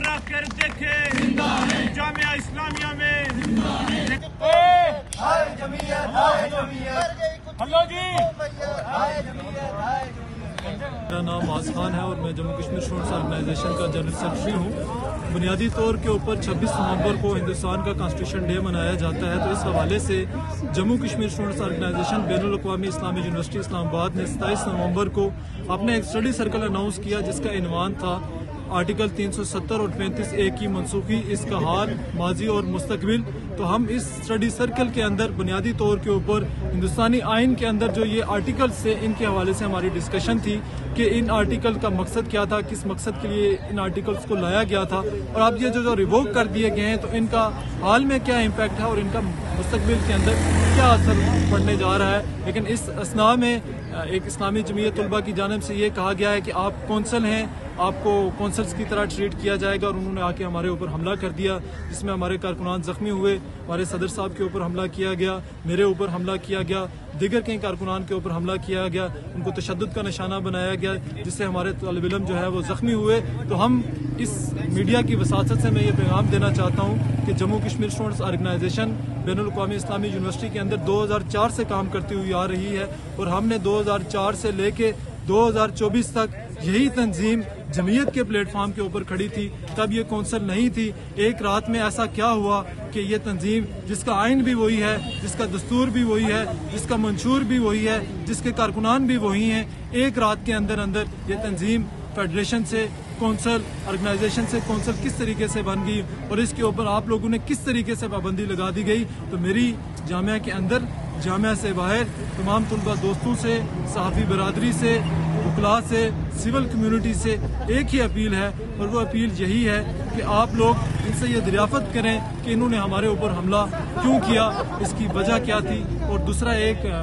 रख कर देखे जामिया इस्लामिया में मेरा नाम आस खान है और मैं जम्मू कश्मीर स्टूडेंट्स ऑर्गेनाइजेशन का जनरल सेक्रेटरी हूँ। बुनियादी तौर के ऊपर 26 नवंबर को हिंदुस्तान का कॉन्स्टिट्यूशन डे मनाया जाता है, तो इस हवाले से जम्मू कश्मीर स्टूडेंट्स ऑर्गेनाइजेशन बैनुल अक़वामी इस्लामी यूनिवर्सिटी इस्लामाबाद ने 27 नवंबर को अपना एक स्टडी सर्कल अनाउंस किया, जिसका इन्वान था आर्टिकल 370 और 35A की मनसूखी, इसका हाल, माजी और मुस्तकबिल। तो हम इस स्टडी सर्कल के अंदर बुनियादी तौर के ऊपर हिंदुस्तानी आइन के अंदर जो ये आर्टिकल से इनके हवाले से हमारी डिस्कशन थी कि इन आर्टिकल का मकसद क्या था, किस मकसद के लिए इन आर्टिकल्स को लाया गया था, और अब ये जो रिवोक कर दिए गए हैं तो इनका हाल में क्या इम्पैक्ट है और इनका मुस्तकबिल के अंदर क्या असर पड़ने जा रहा है। लेकिन इस असना में एक इस्लामी जमीयत तलबा की जानिब से ये कहा गया है कि आप कौंसल हैं, आपको कौंसल्स की तरह ट्रीट किया जाएगा, और उन्होंने आके हमारे ऊपर हमला कर दिया, जिसमें हमारे कारकुनान जख्मी हुए, हमारे सदर साहब के ऊपर हमला किया गया, मेरे ऊपर हमला किया गया, दीगर कई कारकुनान के ऊपर हमला किया गया, उनको तशद्दुद का निशाना बनाया गया, जिससे हमारे तालिब इल्म जो है वो जख्मी हुए। तो हम इस मीडिया की वसासत से मैं ये पैगाम देना चाहता हूँ कि जम्मू कश्मीर स्टूडेंट्स ऑर्गेनाइजेशन बैनुल अक़वामी इस्लामी यूनिवर्सिटी के अंदर 2004 से काम करती हुई आ रही है, और हमने 2004 से लेके 2024 तक यही तंजीम जमीयत के प्लेटफॉर्म के ऊपर खड़ी थी। तब ये कौंसल नहीं थी। एक रात में ऐसा क्या हुआ कि ये तंजीम, जिसका आइन भी वही है, जिसका दस्तूर भी वही है, जिसका मंशूर भी वही है, जिसके कारकुनान भी वही हैं, एक रात के अंदर अंदर ये तंजीम फेडरेशन से कौंसल, ऑर्गेनाइजेशन से कौंसल किस तरीके से बन गई, और इसके ऊपर आप लोगों ने किस तरीके से पाबंदी लगा दी गई। तो मेरी जामिया के अंदर, जामिया से बाहर तमाम तलबा दोस्तों से, सहाफ़ी बरादरी से, वकला से, सिविल कम्युनिटी से एक ही अपील है, और वो अपील यही है कि आप लोग इनसे ये दरियाफ़त करें कि इन्होंने हमारे ऊपर हमला क्यों किया, इसकी वजह क्या थी। और दूसरा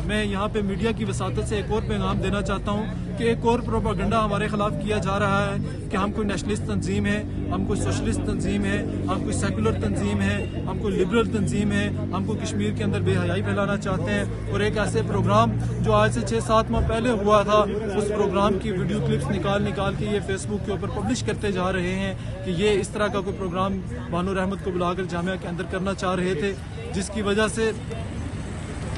मैं यहाँ पे मीडिया की वसातत से एक और पैगाम देना चाहता हूँ कि एक और प्रोपागेंडा हमारे खिलाफ किया जा रहा है कि हम कोई नेशनलिस्ट तंजीम है, हम कोई सोशलिस्ट तंजीम है, हम कोई सेकुलर तंजीम है, हम कोई लिबरल तंजीम है, हमको कश्मीर के अंदर बेहयाई फैलाना चाहते हैं। और एक ऐसे प्रोग्राम जो आज से 6-7 माह पहले हुआ था, उस प्रोग्राम की वीडियो क्लिप्स निकाल के ये फेसबुक के ऊपर पब्लिश करते जा रहे हैं कि ये इस तरह का कोई प्रोग्राम बानो रहमत को बुलाकर जामिया के अंदर करना चाह रहे थे, जिसकी वजह से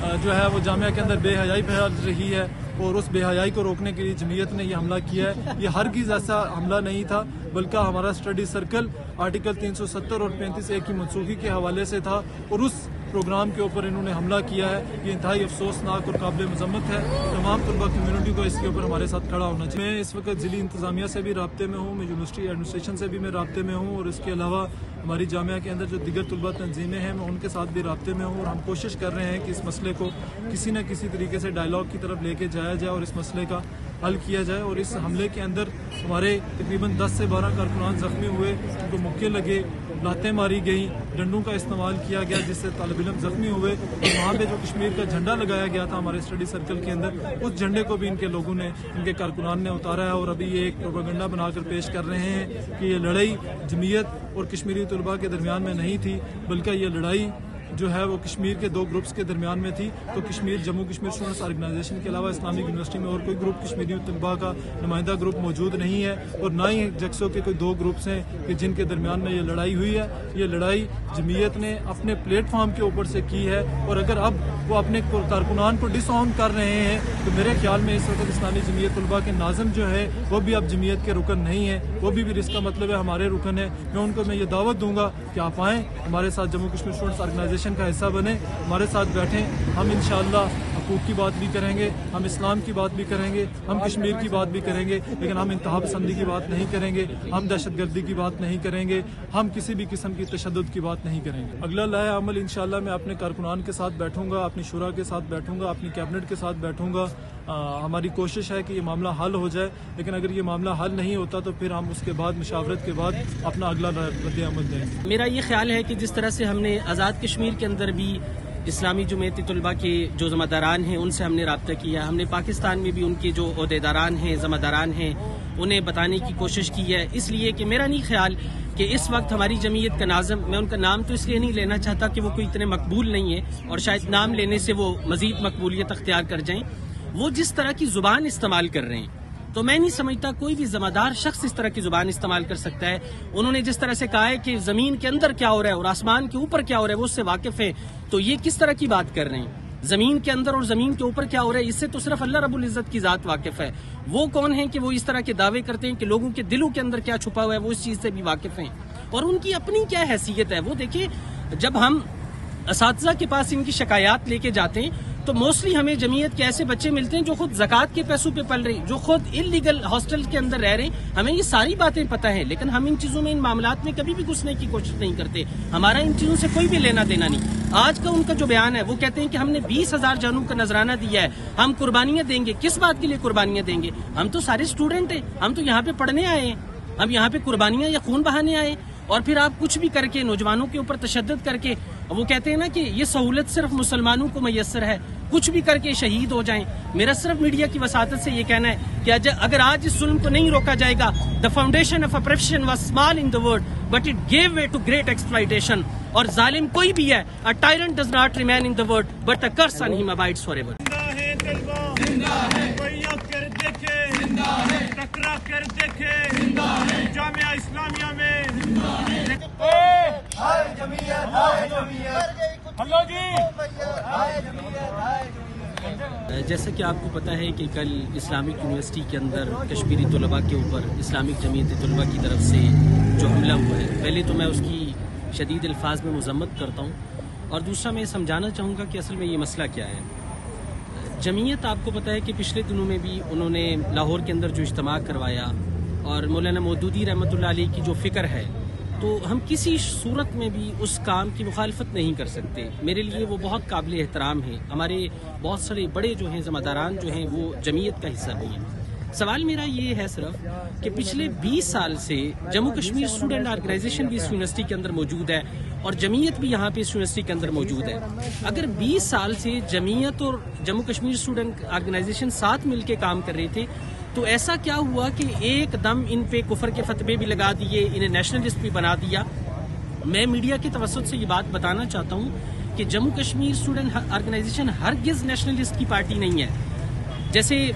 जो है वो जामिया के अंदर बेहयाई फैल रही है, और उस बेहयाई को रोकने के लिए जमीयत ने यह हमला किया है। ये हरगिज़ ऐसा हमला नहीं था, बल्कि हमारा स्टडी सर्कल आर्टिकल 370 और 35A की मनसूखी के हवाले से था, और उस प्रोग्राम के ऊपर इन्होंने हमला किया है। ये इंतहाई अफसोसनाक और काबिल मजम्मत है। तमाम तलबा कम्यूनिटी को इसके ऊपर हमारे साथ खड़ा होना चाहिए। मैं इस वक्त ज़िली इंतज़ामिया से भी राब्ते में हूँ, मैं यूनिवर्सिटी एडमिनिस्ट्रेशन से भी मैं राब्ते में हूँ, और इसके अलावा हमारी जामिया के अंदर जो दिगर तलबा तंजीमें हैं मैं उनके साथ भी राब्ते में हूँ, और हम कोशिश कर रहे हैं कि इस मसले को किसी न किसी तरीके से डायलॉग की तरफ लेके जाया जाए और इस मसले का हल किया जाए। और इस हमले के अंदर हमारे तकरीबन 10 से 12 कारकुनान जख्मी हुए, उनको मुक्के लगे, लातें मारी गई, डंडों का इस्तेमाल किया गया, जिससे तालिब इल्म जख्मी हुए। और वहाँ पे जो कश्मीर का झंडा लगाया गया था हमारे स्टडी सर्कल के अंदर, उस झंडे को भी इनके लोगों ने, इनके कारकुनान ने उतारा है, और अभी ये एक प्रोपेगेंडा बनाकर पेश कर रहे हैं कि ये लड़ाई जमीयत और कश्मीरी तलबा के दरमियान में नहीं थी, बल्कि ये लड़ाई जो है वो कश्मीर के 2 ग्रुप्स के दरमियान में थी। तो जम्मू कश्मीर स्टूडेंट्स ऑर्गेनाइजेशन के अलावा इस्लामिक यूनिवर्सिटी में और कोई ग्रुप कश्मीरी तलबा का नुमाइंदा ग्रुप मौजूद नहीं है, और ना ही जक्सो के कोई 2 ग्रुप्स हैं कि जिनके दरमियान में ये लड़ाई हुई है। ये लड़ाई जमीयत ने अपने प्लेटफॉर्म के ऊपर से की है, और अगर अब वो अपने कारकुनान को डिसऑन कर रहे हैं तो मेरे ख्याल में इस वक्त इस्लामी जमीयत तलबा के नाज़िम जो है वो भी अब जमीयत के रुकन नहीं है, वो भी इसका मतलब है हमारे रुकन है। मैं ये दावत दूंगा कि आप आएँ, हमारे साथ जम्मू कश्मीर स्टूडेंट्स ऑर्गेनाइजेशन का हिस्सा बने, हमारे साथ बैठें। हम इंशाअल्लाह हकूक़ की बात भी करेंगे, हम इस्लाम की बात भी करेंगे, हम कश्मीर की बात भी करेंगे, लेकिन हम इंतहा पसंदी की बात नहीं करेंगे, हम दहशतगर्दी की बात नहीं करेंगे, हम किसी भी किस्म की तशद्दुद की बात नहीं करेंगे। अगला लाए अमल इंशाअल्लाह मैं अपने कारकुनान के साथ बैठूंगा, अपनी शुरा के साथ बैठूंगा, अपनी कैबिनेट के साथ बैठूंगा। हमारी कोशिश है कि ये मामला हल हो जाए, लेकिन अगर ये मामला हल नहीं होता तो फिर हम उसके बाद मुशावरत के बाद अपना अगला रद्द अमल देंगे। मेरा ये ख्याल है कि जिस तरह से हमने आज़ाद कश्मीर के अंदर भी इस्लामी जमीयती तलबा के जो ज़िम्मेदारान हैं उनसे हमने रब्ता किया, हमने पाकिस्तान में भी उनके जो ओहदेदारान हैं, ज़िम्मेदारान हैं, उन्हें बताने की कोशिश की है। इसलिए कि मेरा नहीं ख्याल कि इस वक्त हमारी जमीयत का नाज़िम, मैं उनका नाम तो इसलिए नहीं लेना चाहता कि वो कोई इतने मकबूल नहीं है, और शायद नाम लेने से वो मज़ीद मकबूलियत अख्तियार कर जाएं। वो जिस तरह की ज़ुबान इस्तेमाल कर रहे हैं تو میں نہیں سمجھتا کوئی بھی ذمہ دار شخص اس طرح کی زبان استعمال کر سکتا ہے. انہوں نے جس طرح سے کہا ہے کہ زمین کے اندر کیا ہو رہا ہے اور آسمان کے اوپر کیا ہو رہا ہے وہ اس سے واقف ہے, تو یہ کس طرح کی بات کر رہے ہیں؟ زمین کے اندر اور زمین کے اوپر کیا ہو رہا ہے اس سے تو صرف اللہ رب العزت کی ذات واقف ہے. وہ کون ہیں کہ وہ اس طرح کے دعوے کرتے ہیں کہ لوگوں کے دلوں کے اندر کیا چھپا ہوا ہے وہ اس چیز سے بھی واقف ہیں, اور ان کی اپنی کیا حیثیت ہے. وہ دیکھیں, جب ہم اساتذہ کے پاس ان کی شکایات لے کے جاتے ہیں تو موسٹلی ہمیں جمعیت کے ایسے بچے ملتے ہیں جو خود زکوٰۃ کے پیسوں پہ پل رہے ہیں, جو خود انلیگل ہاسٹل کے اندر رہ رہے ہیں. ہمیں یہ ساری باتیں پتہ ہیں, لیکن ہم ان چیزوں میں, ان معاملات میں کبھی بھی گھسنے کی کوشش نہیں کرتے. ہمارا ان چیزوں سے کوئی بھی لینا دینا نہیں. آج کا ان کا جو بیان ہے وہ کہتے ہیں کہ ہم نے 20,000 جانوں کا نذرانہ دیا ہے, ہم قربانیاں دیں گے. کس بات کے لیے قربانیاں دیں گے؟ ہم تو سارے اسٹوڈنٹ ہیں, ہم تو یہاں پہ پڑھنے آئے ہیں, ہم یہاں پہ قربانیاں یا خون بہانے آئے. اور پھر آپ کچھ بھی کر کے نوجوانوں کے اوپر تشدد کر کے, وہ کہتے ہیں نا کہ یہ سہولت صرف مسلمانوں کو میسر ہے, کچھ بھی کر کے شہید ہو جائیں. میرا صرف میڈیا کی وساطت سے یہ کہنا ہے کہ اگر آج اس ظلم کو نہیں روکا جائے گا, the foundation of oppression was small in the world but it gave way to great exploitation. اور ظالم کوئی بھی ہے, a tyrant does not remain in the world but the curse on him abides forever. زندہ ہے کوئی کر دیکھے, ٹکرا کر دیکھے, جامعہ اسلامیہ میں جیسا کہ آپ کو پتہ ہے کہ کل اسلامک یونیورسٹی کے اندر کشمیری طلباء کے اوپر اسلامک جمعیت طلباء کی طرف سے جو حملہ ہوا ہے, پہلے تو میں اس کی شدید الفاظ میں مذمت کرتا ہوں, اور دوسرا میں سمجھانا چاہوں گا کہ اصل میں یہ مسئلہ کیا ہے. جمعیت آپ کو پتہ ہے کہ پچھلے دنوں میں بھی انہوں نے لاہور کے اندر جو اجتماع کروایا, اور مولانا مودودی رحمۃ اللہ علیہ کی جو فکر ہے, تو ہم کسی صورت میں بھی اس کام کی مخالفت نہیں کر سکتے. میرے لیے وہ بہت قابل احترام ہیں. ہمارے بہت سارے بڑے جو ہیں ذمہ داران جو ہیں وہ جمعیت کا حصہ بھی ہیں. سوال میرا یہ ہے صرف کہ پچھلے 20 سال سے جموں کشمیر اسٹوڈنٹ آرگنائزیشن بھی اس یونیورسٹی کے اندر موجود ہے, اور جمعیت بھی یہاں پہ اس یونیورسٹی کے اندر موجود ہے. اگر 20 سال سے جمعیت اور جموں کشمیر اسٹوڈنٹ آرگنائزیشن ساتھ مل کے کام کر رہے تھے, تو ایسا کیا ہوا کہ ایک دم ان پہ کفر کے فتوے بھی لگا دیے, انہیں نیشنلسٹ بھی بنا دیا؟ میں میڈیا کے توسط سے یہ بات بتانا چاہتا ہوں کہ جموں کشمیر اسٹوڈنٹ آرگنائزیشن ہرگز نیشنلسٹ کی پارٹی نہیں ہے. جیسے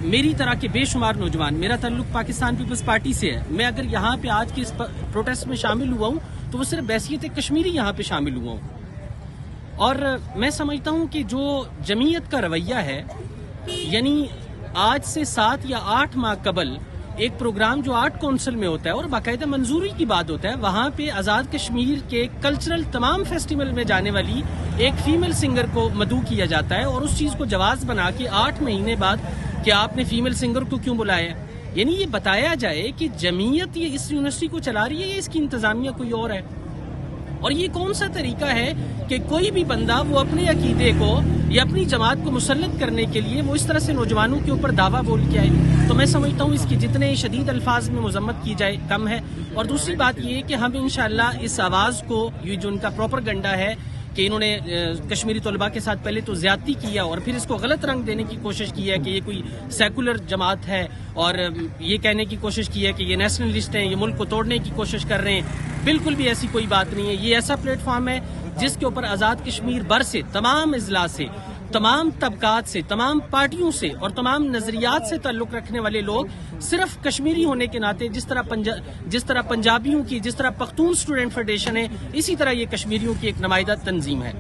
میری طرح کے بے شمار نوجوان, میرا تعلق پاکستان پیپلز پارٹی سے ہے, میں اگر یہاں پہ آج کے اس پروٹیسٹ میں شامل ہوا ہوں تو وہ صرف بحیثیت کشمیری یہاں پہ شامل ہوا ہوں. اور میں سمجھتا ہوں کہ جو جمعیت کا رویہ ہے, یعنی آج سے 7 یا 8 ماہ قبل ایک پروگرام جو آرٹ کونسل میں ہوتا ہے اور باقاعدہ منظوری کی بات ہوتا ہے, وہاں پہ آزاد کشمیر کے کلچرل تمام فیسٹیول میں جانے والی ایک فیمیل سنگر کو مدعو کیا جاتا ہے, اور اس چیز کو جواز بنا کے 8 مہینے بعد کہ آپ نے فیمیل سنگر کو کیوں بلایا. یعنی یہ بتایا جائے کہ جمعیت یہ اس یونیورسٹی کو چلا رہی ہے یا اس کی انتظامیہ کوئی اور ہے. اور یہ کون سا طریقہ ہے کہ کوئی بھی بندہ وہ اپنے عقیدے کو یا اپنی جماعت کو مسلط کرنے کے لیے وہ اس طرح سے نوجوانوں کے اوپر دعویٰ بول کے آئے. تو میں سمجھتا ہوں اس کی جتنے شدید الفاظ میں مذمت کی جائے کم ہے. اور دوسری بات یہ ہے کہ ہم انشاءاللہ اس آواز کو, یہ جو ان کا پروپیگنڈا ہے کہ انہوں نے کشمیری طلباء کے ساتھ پہلے تو زیادتی کیا اور پھر اس کو غلط رنگ دینے کی کوشش کی ہے کہ یہ کوئی سیکولر جماعت ہے, اور یہ کہنے کی کوشش کی ہے کہ یہ نیشنلسٹ ہیں, یہ ملک کو توڑنے کی کوشش کر رہے ہیں. بالکل بھی ایسی کوئی بات نہیں ہے. یہ ایسا پلیٹ فارم ہے جس کے اوپر آزاد کشمیر بھر سے, تمام اضلاع سے, تمام طبقات سے, تمام پارٹیوں سے اور تمام نظریات سے تعلق رکھنے والے لوگ صرف کشمیری ہونے کے ناطے, جس طرح پنجابیوں کی, جس طرح پختون اسٹوڈنٹ فیڈریشن ہے, اسی طرح یہ کشمیریوں کی ایک نمائندہ تنظیم ہے.